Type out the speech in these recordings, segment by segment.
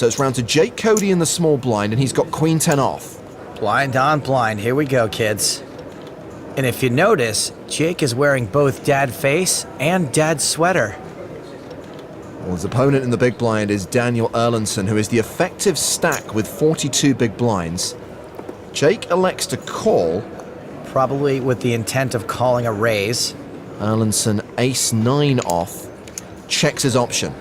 So it's round to Jake Cody in the small blind, and he's got queen 10 off. Blind on blind. Here we go, kids. And if you notice, Jake is wearing both dad face and dad sweater. Well, his opponent in the big blind is Daniel Erlandson, who is the effective stack with 42 big blinds. Jake elects to call. Probably with the intent of calling a raise. Erlandson ace-9 off. Checks his option.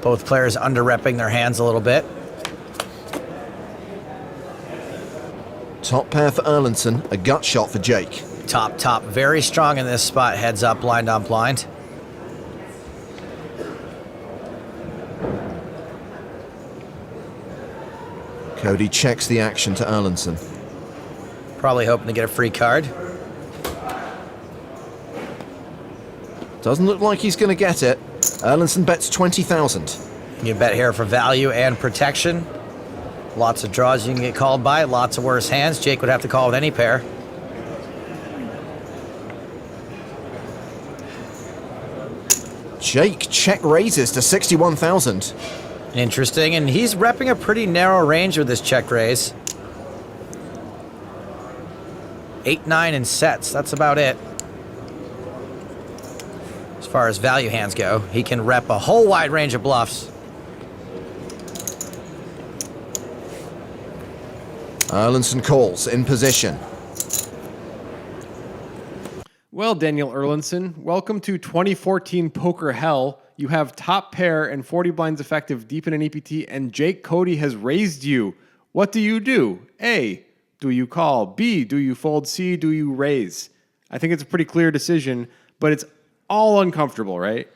Both players under-repping their hands a little bit. Top pair for Erlandson, a gut shot for Jake. Top, very strong in this spot. Heads up, blind on blind. Cody checks the action to Erlandson. Probably hoping to get a free card. Doesn't look like he's going to get it. Erlandson bets 20,000. You bet here for value and protection. Lots of draws you can get called by, lots of worse hands. Jake would have to call with any pair. Jake check raises to 61,000. Interesting, and he's repping a pretty narrow range with this check raise. 8-9 in sets, that's about it. As far as value hands go, he can rep a whole wide range of bluffs. Erlandson calls, in position. Well, Daniel Erlandson, welcome to 2014 Poker Hell. You have top pair and 40 blinds effective deep in an EPT, and Jake Cody has raised you. What do you do? A, do you call? B, do you fold? C, do you raise? I think it's a pretty clear decision, but it's all uncomfortable, right?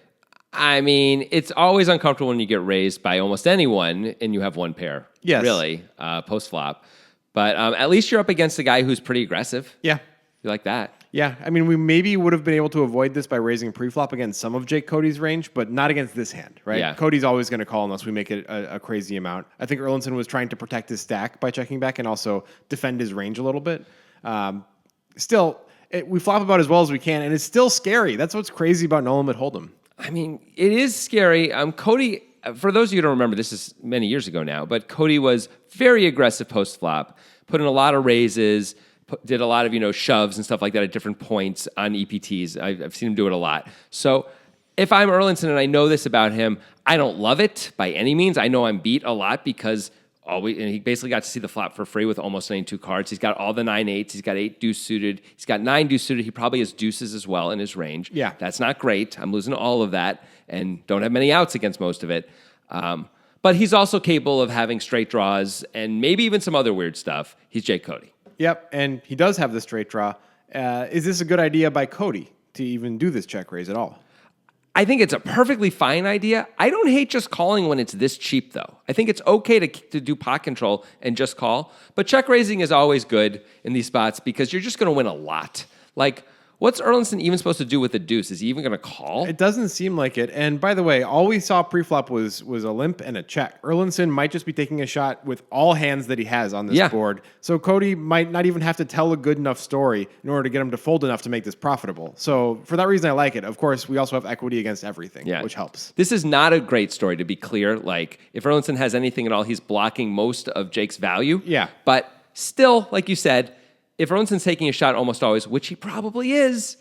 I mean, it's always uncomfortable when you get raised by almost anyone and you have one pair. Yes. Really, post-flop. But at least you're up against a guy who's pretty aggressive. Yeah. You like that? Yeah, I mean, we maybe would have been able to avoid this by raising pre-flop against some of Jake Cody's range, but not against this hand, right? Yeah. Cody's always going to call unless we make it a crazy amount. I think Erlandson was trying to protect his stack by checking back and also defend his range a little bit. We flop about as well as we can, and it's still scary. That's what's crazy about no limit hold'em. I mean, it is scary. Cody, for those of you who don't remember, this is many years ago now, but Cody was very aggressive post-flop, put in a lot of raises, did a lot of, shoves and stuff like that at different points on EPTs. I've seen him do it a lot. So if I'm Erlandson and I know this about him, I don't love it by any means. I know I'm beat a lot because and he basically got to see the flop for free with almost 92 cards. He's got all the 9-8s. He's got 8 deuce suited. He's got 9 deuce suited. He probably has deuces as well in his range. Yeah. That's not great. I'm losing all of that and don't have many outs against most of it. But he's also capable of having straight draws and maybe even some other weird stuff. He's Jake Cody. Yep, and he does have the straight draw. Is this a good idea by Cody to even do this check raise at all? I think it's a perfectly fine idea. I don't hate just calling when it's this cheap, though. I think it's okay to do pot control and just call. But check raising is always good in these spots because you're just going to win a lot. Like, what's Erlandson even supposed to do with the deuce? Is he even going to call? It doesn't seem like it. And by the way, all we saw pre-flop was a limp and a check. Erlandson might just be taking a shot with all hands that he has on this board. So Cody might not even have to tell a good enough story in order to get him to fold enough to make this profitable. So for that reason, I like it. Of course, we also have equity against everything, which helps. This is not a great story, to be clear. Like, if Erlandson has anything at all, he's blocking most of Jake's value. Yeah. But still, like you said, if Erlandson's taking a shot almost always, which he probably is,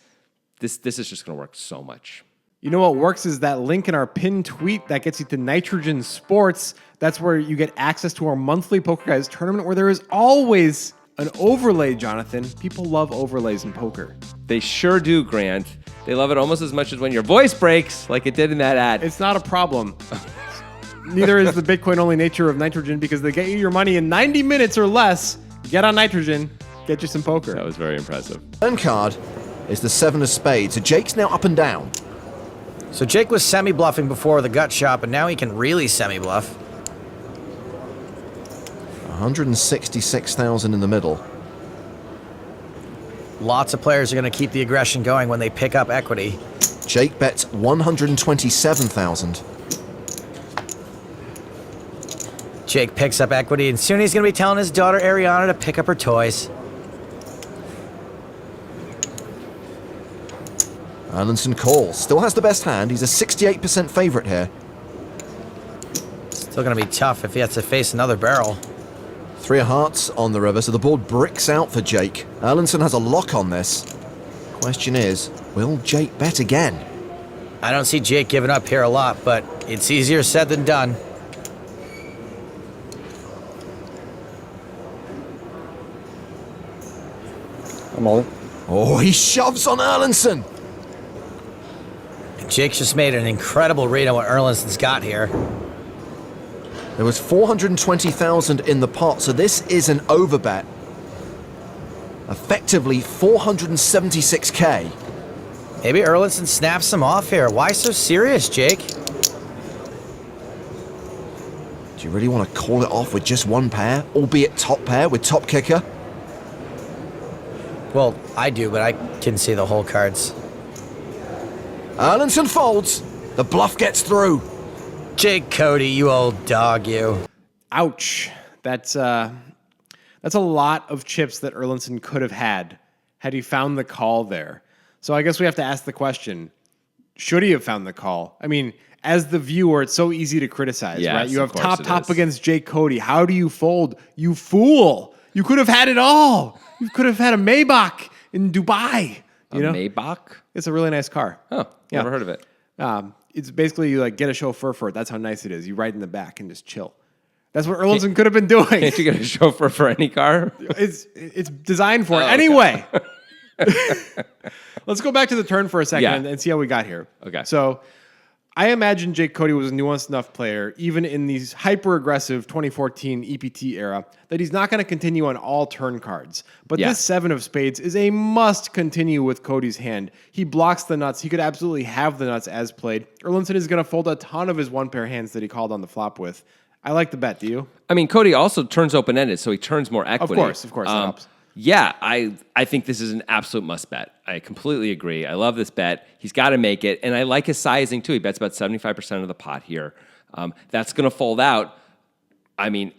this is just going to work so much. You know what works is that link in our pinned tweet that gets you to Nitrogen Sports. That's where you get access to our monthly Poker Guys tournament where there is always an overlay, Jonathan. People love overlays in poker. They sure do, Grant. They love it almost as much as when your voice breaks, like it did in that ad. It's not a problem. Neither is the Bitcoin-only nature of Nitrogen because they get you your money in 90 minutes or less. Get on Nitrogen. Get you some poker. That was very impressive. Turn card is the 7 of spades. So Jake's now up and down. So Jake was semi-bluffing before with a gut shot, but now he can really semi-bluff. 166,000 in the middle. Lots of players are going to keep the aggression going when they pick up equity. Jake bets 127,000. Jake picks up equity, and soon he's going to be telling his daughter Ariana to pick up her toys. Erlandson calls. Still has the best hand. He's a 68% favorite here. Still going to be tough if he has to face another barrel. 3 of hearts on the river, so the board bricks out for Jake. Erlandson has a lock on this. Question is, will Jake bet again? I don't see Jake giving up here a lot, but it's easier said than done. I'm all in. Oh, he shoves on Erlandson. Jake's just made an incredible read on what Erlandson's got here. There was 420,000 in the pot, so this is an overbet. Effectively 476k. Maybe Erlandson snaps him off here. Why so serious, Jake? Do you really want to call it off with just one pair, albeit top pair with top kicker? Well, I do, but I can see the whole cards. Erlandson folds. The bluff gets through. Jake Cody, you old dog, you. Ouch. That's a lot of chips that Erlandson could have had he found the call there. So I guess we have to ask the question, should he have found the call? I mean, as the viewer, it's so easy to criticize, Yes, right? You have of course it top is. against Jake Cody. How do you fold? You fool. You could have had it all. You could have had a Maybach in Dubai. You know? Maybach? It's a really nice car. Oh, Yeah. never heard of it. It's basically you like get a chauffeur for it. That's how nice it is. You ride in the back and just chill. That's what Erlandson could have been doing. Can't you get a chauffeur for any car? It's designed for it. okay. Anyway, let's go back to the turn for a second Yeah. and see how we got here. Okay. So I imagine Jake Cody was a nuanced enough player, even in these hyper-aggressive 2014 EPT era, that he's not going to continue on all turn cards. But Yeah. this 7 of spades is a must continue with Cody's hand. He blocks the nuts. He could absolutely have the nuts as played. Erlandson is going to fold a ton of his one-pair hands that he called on the flop with. I like the bet. Do you? I mean, Cody also turns open-ended, so he turns more equity. Of course, that helps. Yeah, I think this is an absolute must bet. I completely agree. I love this bet. He's got to make it, and I like his sizing too. He bets about 75% of the pot here. That's going to fold out. I mean,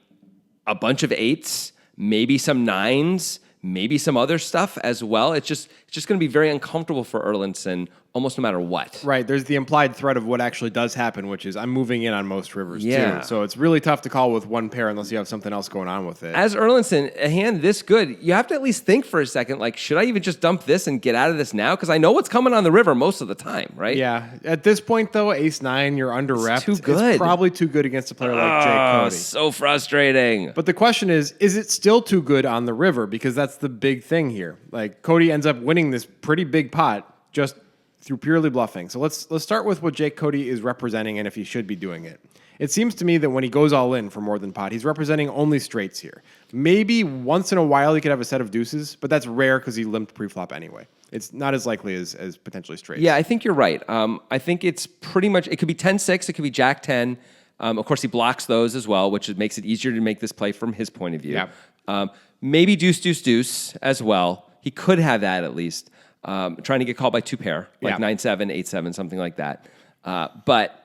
a bunch of 8s, maybe some 9s, maybe some other stuff as well. It's just going to be very uncomfortable for Erlandson almost no matter what. Right. There's the implied threat of what actually does happen, which is I'm moving in on most rivers Yeah. too. So it's really tough to call with one pair unless you have something else going on with it. As Erlandson, a hand this good, you have to at least think for a second, like, should I even just dump this and get out of this now? Because I know what's coming on the river most of the time, right? Yeah. At this point, though, ace-9, you're under rep. too good. It's probably too good against a player like Jake Cody. So frustrating. But the question is it still too good on the river? Because that's the big thing here. Like, Cody ends up winning this pretty big pot just through purely bluffing. So let's start with what Jake Cody is representing and if he should be doing it. It seems to me that when he goes all in for more than pot, he's representing only straights here. Maybe once in a while he could have a set of deuces, but that's rare because he limped pre-flop anyway. It's not as likely as potentially straights. Yeah, I think you're right. I think it's pretty much, it could be 10-6, it could be Jack-10. Of course, he blocks those as well, which makes it easier to make this play from his point of view. Yeah. Maybe deuce as well. He could have that at least. Trying to get called by 2 pair, like 9-7, 8-7, something like that. But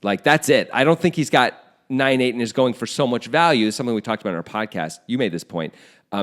like that's it. I don't think he's got 9-8 and is going for so much value. Something we talked about in our podcast. You made this point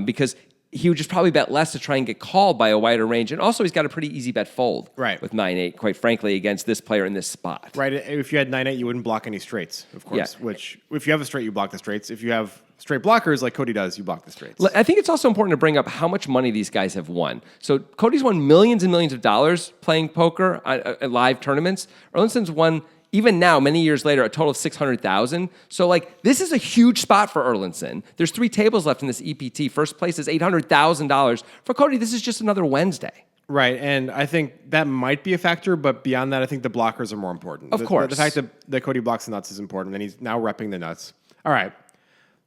because he would just probably bet less to try and get called by a wider range. And also, he's got a pretty easy bet fold with 9-8, quite frankly, against this player in this spot. Right. If you had 9-8, you wouldn't block any straights, of course. Yeah. Which, if you have a straight, you block the straights. If you have straight blockers like Cody does, you block the straights. I think it's also important to bring up how much money these guys have won. So Cody's won millions and millions of dollars playing poker at live tournaments. Erlandson's won, even now, many years later, a total of $600,000. So, like, this is a huge spot for Erlandson. There's 3 tables left in this EPT. First place is $800,000. For Cody, this is just another Wednesday. Right, and I think that might be a factor, but beyond that, I think the blockers are more important. Of course. The fact that Cody blocks the nuts is important, and he's now repping the nuts. All right.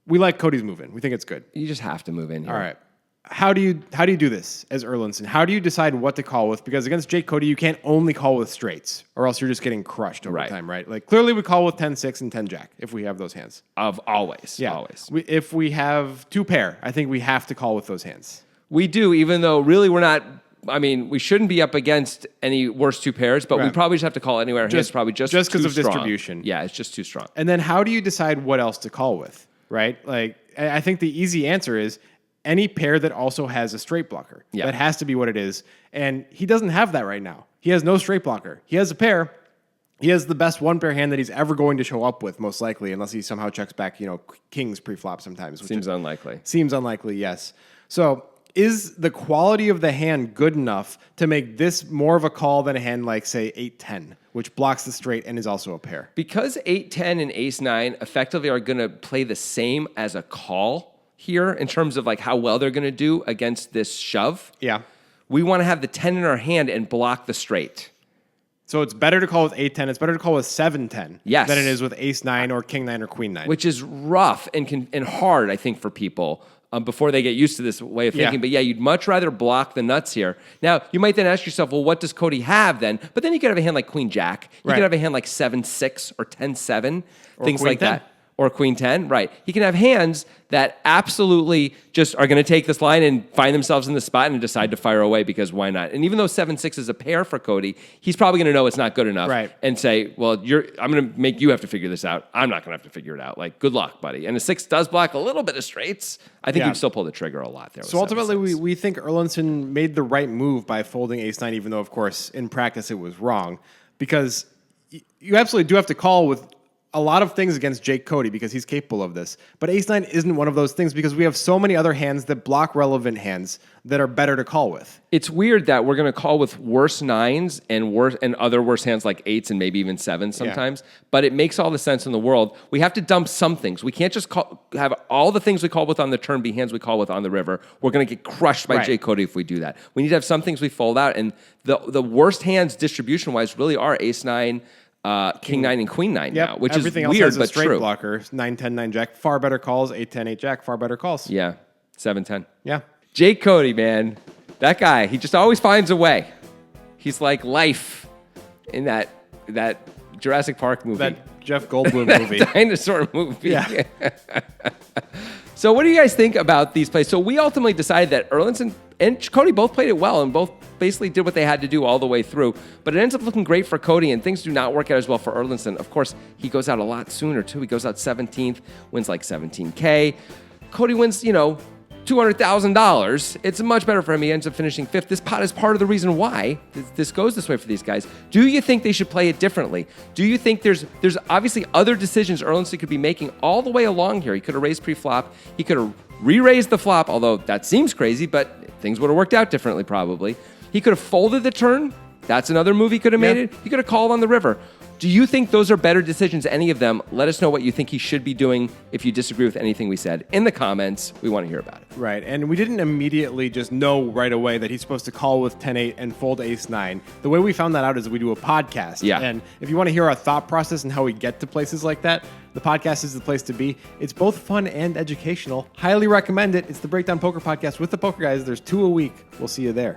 We like Cody's move in. We think it's good. You just have to move in here. All right. How do you do this as Erlandson? How do you decide what to call with? Because against Jake Cody, you can't only call with straights, or else you're just getting crushed over time, right? Like clearly, we call with 10-6 and 10-jack if we have those hands. Always. If we have 2 pair, I think we have to call with those hands. We do, even though really we're not. I mean, we shouldn't be up against any worse 2 pairs, but we probably just have to call anywhere. It's probably just because of strong. distribution. Yeah, it's just too strong. And then how do you decide what else to call with, right? Like, I think the easy answer is any pair that also has a straight blocker. Yeah. That has to be what it is. And he doesn't have that right now. He has no straight blocker. He has a pair, He has the best one pair hand that he's ever going to show up with, most likely, unless he somehow checks back, kings pre-flop sometimes. Which Seems unlikely. Seems unlikely, yes. So is the quality of the hand good enough to make this more of a call than a hand like, say, 8-10, which blocks the straight and is also a pair? Because 8-10 and ace-9 effectively are going to play the same as a call here in terms of like how well they're going to do against this shove. Yeah. We want to have the 10 in our hand and block the straight. So it's better to call with 8-10. It's better to call with 7-10 Yes. than it is with ace-9 or king-9 or queen-9. Which is rough and hard, I think, for people before they get used to this way of thinking. Yeah. But yeah, you'd much rather block the nuts here. Now, you might then ask yourself, well, what does Cody have then? But then you could have a hand like queen-jack. You Right. could have a hand like 7-6 or 10-7, things like queen-10. that. Or queen 10, right. He can have hands that absolutely just are going to take this line and find themselves in the spot and decide to fire away because why not? And even though 7-6 is a pair for Cody, he's probably going to know it's not good enough Right. and say, well, I'm going to make you have to figure this out. I'm not going to have to figure it out. Like, good luck, buddy. And a 6 does block a little bit of straights. I think Yeah. you'd still pull the trigger a lot there. So ultimately, we think Erlandson made the right move by folding ace-9, even though, of course, in practice it was wrong. Because you absolutely do have to call with a lot of things against Jake Cody because he's capable of this. But ace-9 isn't one of those things because we have so many other hands that block relevant hands that are better to call with. It's weird that we're going to call with worse 9s and other worse hands like 8s and maybe even 7s sometimes. But it makes all the sense in the world. We have to dump some things. We can't just have all the things we call with on the turn be hands we call with on the river. We're going to get crushed by Right. Jake Cody if we do that. We need to have some things we fold out. And the worst hands distribution-wise really are ace-9, king-9, and queen-9 now, which Everything is else weird has a but straight true. blocker. 9-10, 9-jack, far better calls. 8-10, 8-jack, far better calls. Yeah, 7-10. Yeah. Jake Cody, man. That guy, he just always finds a way. He's like life in that Jurassic Park movie. That Jeff Goldblum movie. Dinosaur movie. Yeah. So what do you guys think about these plays? So we ultimately decided that Erlandson and Cody both played it well and both basically did what they had to do all the way through. But it ends up looking great for Cody, and things do not work out as well for Erlandson. Of course, he goes out a lot sooner, too. He goes out 17th, wins like $17K. Cody wins, $200,000. It's much better for him. He ends up finishing 5th. This pot is part of the reason why this goes this way for these guys. Do you think they should play it differently? Do you think there's obviously other decisions Erlandson could be making all the way along here? He could have raised pre-flop. He could have re-raised the flop, although that seems crazy, but things would have worked out differently probably. He could have folded the turn. That's another move he could have made it. He could have called on the river. Do you think those are better decisions, any of them? Let us know what you think he should be doing if you disagree with anything we said in the comments. We want to hear about it. Right, and we didn't immediately just know right away that he's supposed to call with 10-8 and fold ace-9. The way we found that out is we do a podcast. Yeah. And if you want to hear our thought process and how we get to places like that, the podcast is the place to be. It's both fun and educational. Highly recommend it. It's the Breakdown Poker Podcast with the Poker Guys. There's 2 a week. We'll see you there.